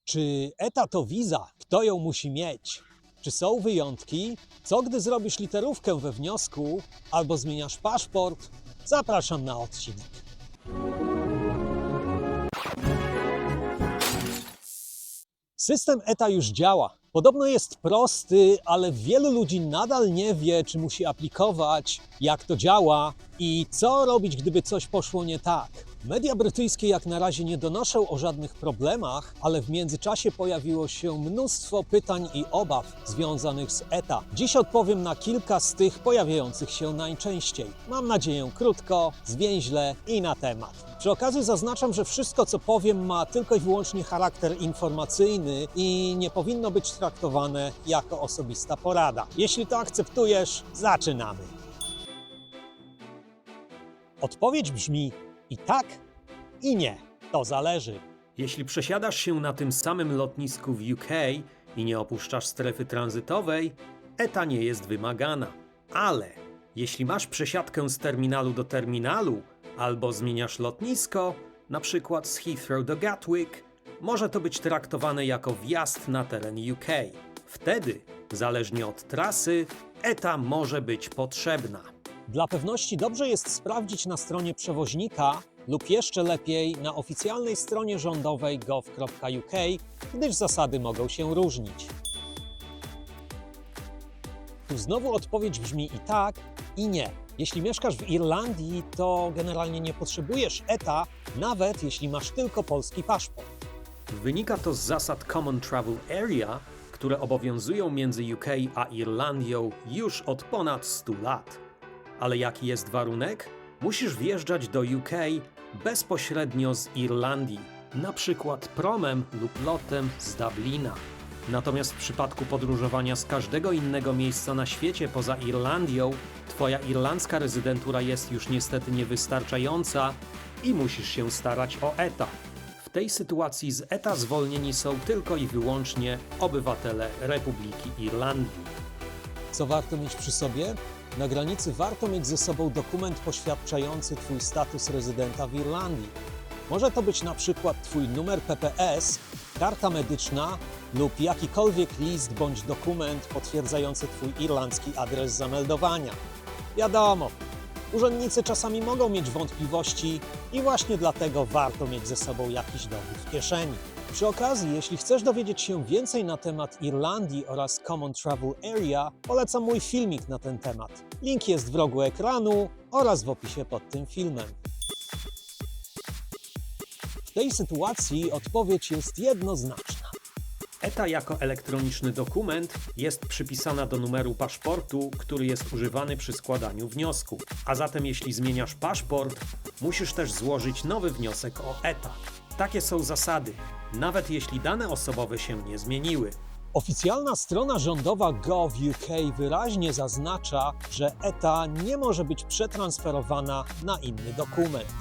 Czy ETA to wiza? Kto ją musi mieć? Czy są wyjątki? Co gdy zrobisz literówkę we wniosku albo zmieniasz paszport? Zapraszam na odcinek. System ETA już działa. Podobno jest prosty, ale wielu ludzi nadal nie wie, czy musi aplikować, jak to działa i co robić, gdyby coś poszło nie tak. Media brytyjskie jak na razie nie donoszą o żadnych problemach, ale w międzyczasie pojawiło się mnóstwo pytań i obaw związanych z ETA. Dziś odpowiem na kilka z tych pojawiających się najczęściej. Mam nadzieję krótko, zwięźle i na temat. Przy okazji zaznaczam, że wszystko co powiem ma tylko i wyłącznie charakter informacyjny i nie powinno być traktowane jako osobista porada. Jeśli to akceptujesz, zaczynamy. Odpowiedź brzmi i tak, i nie. To zależy. Jeśli przesiadasz się na tym samym lotnisku w UK i nie opuszczasz strefy tranzytowej, ETA nie jest wymagana. Ale jeśli masz przesiadkę z terminalu do terminalu albo zmieniasz lotnisko, na przykład z Heathrow do Gatwick, może to być traktowane jako wjazd na teren UK. Wtedy, zależnie od trasy, ETA może być potrzebna. Dla pewności dobrze jest sprawdzić na stronie przewoźnika lub jeszcze lepiej na oficjalnej stronie rządowej gov.uk, gdyż zasady mogą się różnić. Tu znowu odpowiedź brzmi i tak, i nie. Jeśli mieszkasz w Irlandii, to generalnie nie potrzebujesz ETA, nawet jeśli masz tylko polski paszport. Wynika to z zasad Common Travel Area, które obowiązują między UK a Irlandią już od ponad 100 lat. Ale jaki jest warunek? Musisz wjeżdżać do UK bezpośrednio z Irlandii, na przykład promem lub lotem z Dublina. Natomiast w przypadku podróżowania z każdego innego miejsca na świecie poza Irlandią, twoja irlandzka rezydentura jest już niestety niewystarczająca i musisz się starać o ETA. W tej sytuacji z ETA zwolnieni są tylko i wyłącznie obywatele Republiki Irlandii. Co warto mieć przy sobie? Na granicy warto mieć ze sobą dokument poświadczający Twój status rezydenta w Irlandii. Może to być na przykład Twój numer PPS, karta medyczna lub jakikolwiek list bądź dokument potwierdzający Twój irlandzki adres zameldowania. Wiadomo, urzędnicy czasami mogą mieć wątpliwości i właśnie dlatego warto mieć ze sobą jakiś dowód w kieszeni. Przy okazji, jeśli chcesz dowiedzieć się więcej na temat Irlandii oraz Common Travel Area, polecam mój filmik na ten temat. Link jest w rogu ekranu oraz w opisie pod tym filmem. W tej sytuacji odpowiedź jest jednoznaczna. ETA jako elektroniczny dokument jest przypisana do numeru paszportu, który jest używany przy składaniu wniosku. A zatem jeśli zmieniasz paszport, musisz też złożyć nowy wniosek o ETA. Takie są zasady, nawet jeśli dane osobowe się nie zmieniły. Oficjalna strona rządowa gov.uk wyraźnie zaznacza, że ETA nie może być przetransferowana na inny dokument.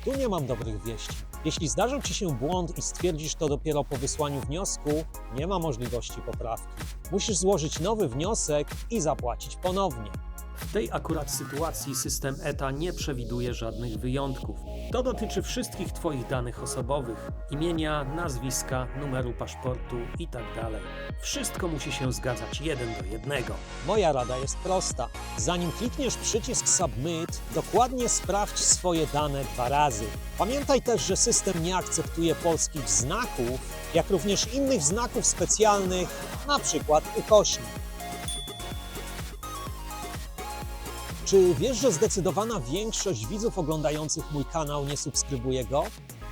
Tu nie mam dobrych wieści. Jeśli zdarzył Ci się błąd i stwierdzisz to dopiero po wysłaniu wniosku, nie ma możliwości poprawki. Musisz złożyć nowy wniosek i zapłacić ponownie. W tej akurat sytuacji system ETA nie przewiduje żadnych wyjątków. To dotyczy wszystkich Twoich danych osobowych, imienia, nazwiska, numeru paszportu itd. Wszystko musi się zgadzać 1:1. Moja rada jest prosta. Zanim klikniesz przycisk Submit, dokładnie sprawdź swoje dane 2 razy. Pamiętaj też, że system nie akceptuje polskich znaków, jak również innych znaków specjalnych, na przykład ukośnik. Czy wiesz, że zdecydowana większość widzów oglądających mój kanał nie subskrybuje go?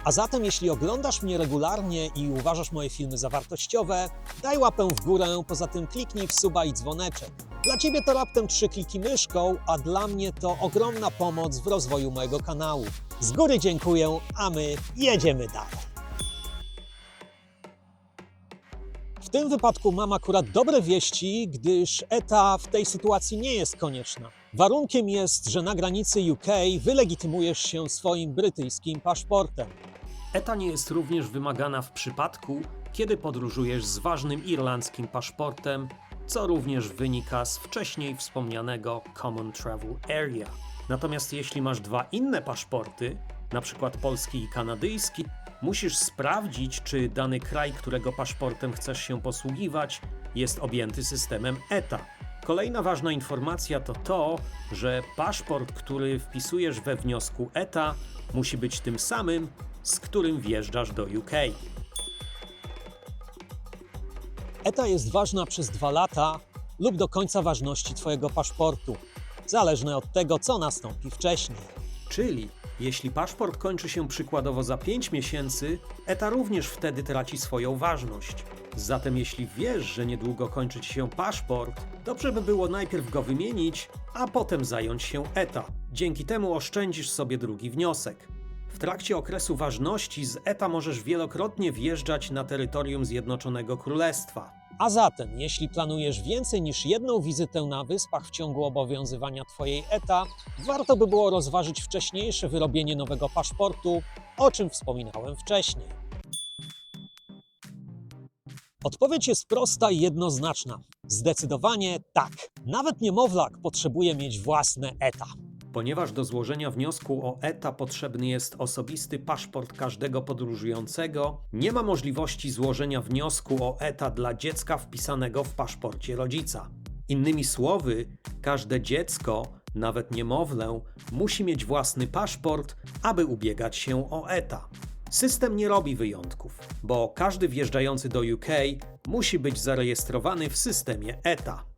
A zatem jeśli oglądasz mnie regularnie i uważasz moje filmy za wartościowe, daj łapę w górę, poza tym kliknij w suba i dzwoneczek. Dla Ciebie to raptem 3 kliki myszką, a dla mnie to ogromna pomoc w rozwoju mojego kanału. Z góry dziękuję, a my jedziemy dalej. W tym wypadku mam akurat dobre wieści, gdyż ETA w tej sytuacji nie jest konieczna. Warunkiem jest, że na granicy UK wylegitymujesz się swoim brytyjskim paszportem. ETA nie jest również wymagana w przypadku, kiedy podróżujesz z ważnym irlandzkim paszportem, co również wynika z wcześniej wspomnianego Common Travel Area. Natomiast jeśli masz 2 inne paszporty, na przykład polski i kanadyjski, musisz sprawdzić, czy dany kraj, którego paszportem chcesz się posługiwać, jest objęty systemem ETA. Kolejna ważna informacja to to, że paszport, który wpisujesz we wniosku ETA, musi być tym samym, z którym wjeżdżasz do UK. ETA jest ważna przez 2 lata lub do końca ważności Twojego paszportu, zależne od tego, co nastąpi wcześniej. Czyli jeśli paszport kończy się przykładowo za 5 miesięcy, ETA również wtedy traci swoją ważność. Zatem jeśli wiesz, że niedługo kończy ci się paszport, dobrze by było najpierw go wymienić, a potem zająć się ETA. Dzięki temu oszczędzisz sobie drugi wniosek. W trakcie okresu ważności z ETA możesz wielokrotnie wjeżdżać na terytorium Zjednoczonego Królestwa. A zatem, jeśli planujesz więcej niż jedną wizytę na Wyspach w ciągu obowiązywania Twojej ETA, warto by było rozważyć wcześniejsze wyrobienie nowego paszportu, o czym wspominałem wcześniej. Odpowiedź jest prosta i jednoznaczna. Zdecydowanie tak. Nawet niemowlak potrzebuje mieć własne ETA. Ponieważ do złożenia wniosku o ETA potrzebny jest osobisty paszport każdego podróżującego, nie ma możliwości złożenia wniosku o ETA dla dziecka wpisanego w paszporcie rodzica. Innymi słowy, każde dziecko, nawet niemowlę, musi mieć własny paszport, aby ubiegać się o ETA. System nie robi wyjątków, bo każdy wjeżdżający do UK musi być zarejestrowany w systemie ETA.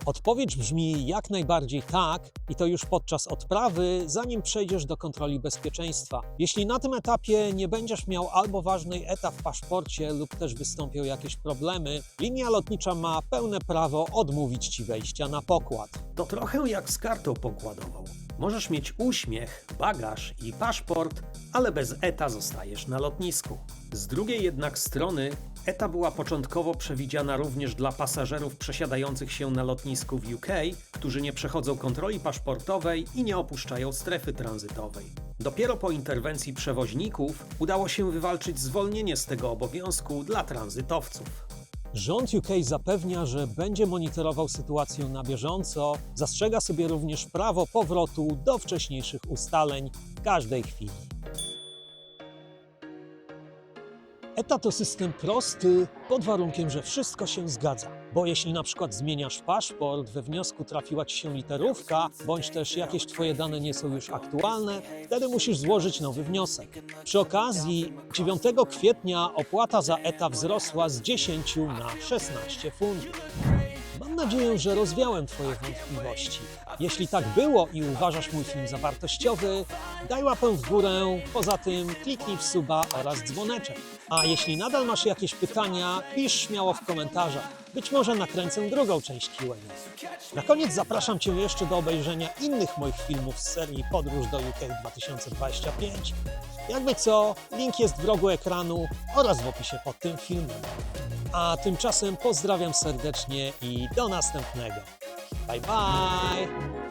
Odpowiedź brzmi jak najbardziej tak i to już podczas odprawy, zanim przejdziesz do kontroli bezpieczeństwa. Jeśli na tym etapie nie będziesz miał albo ważnej ETA w paszporcie lub też wystąpią jakieś problemy, linia lotnicza ma pełne prawo odmówić Ci wejścia na pokład. To trochę jak z kartą pokładową. Możesz mieć uśmiech, bagaż i paszport, ale bez ETA zostajesz na lotnisku. Z drugiej jednak strony ETA była początkowo przewidziana również dla pasażerów przesiadających się na lotnisku w UK, którzy nie przechodzą kontroli paszportowej i nie opuszczają strefy tranzytowej. Dopiero po interwencji przewoźników udało się wywalczyć zwolnienie z tego obowiązku dla tranzytowców. Rząd UK zapewnia, że będzie monitorował sytuację na bieżąco, zastrzega sobie również prawo powrotu do wcześniejszych ustaleń w każdej chwili. ETA to system prosty, pod warunkiem, że wszystko się zgadza. Bo jeśli na przykład zmieniasz paszport, we wniosku trafiła Ci się literówka, bądź też jakieś Twoje dane nie są już aktualne, wtedy musisz złożyć nowy wniosek. Przy okazji 9 kwietnia opłata za ETA wzrosła z 10 na 16 funtów. Mam nadzieję, że rozwiałem Twoje wątpliwości. Jeśli tak było i uważasz mój film za wartościowy, daj łapę w górę, poza tym kliknij w suba oraz dzwoneczek. A jeśli nadal masz jakieś pytania, pisz śmiało w komentarzach. Być może nakręcę drugą część Q&A. Na koniec zapraszam Cię jeszcze do obejrzenia innych moich filmów z serii Podróż do UK 2025. Jakby co, link jest w rogu ekranu oraz w opisie pod tym filmem. A tymczasem pozdrawiam serdecznie i do następnego. Bye bye!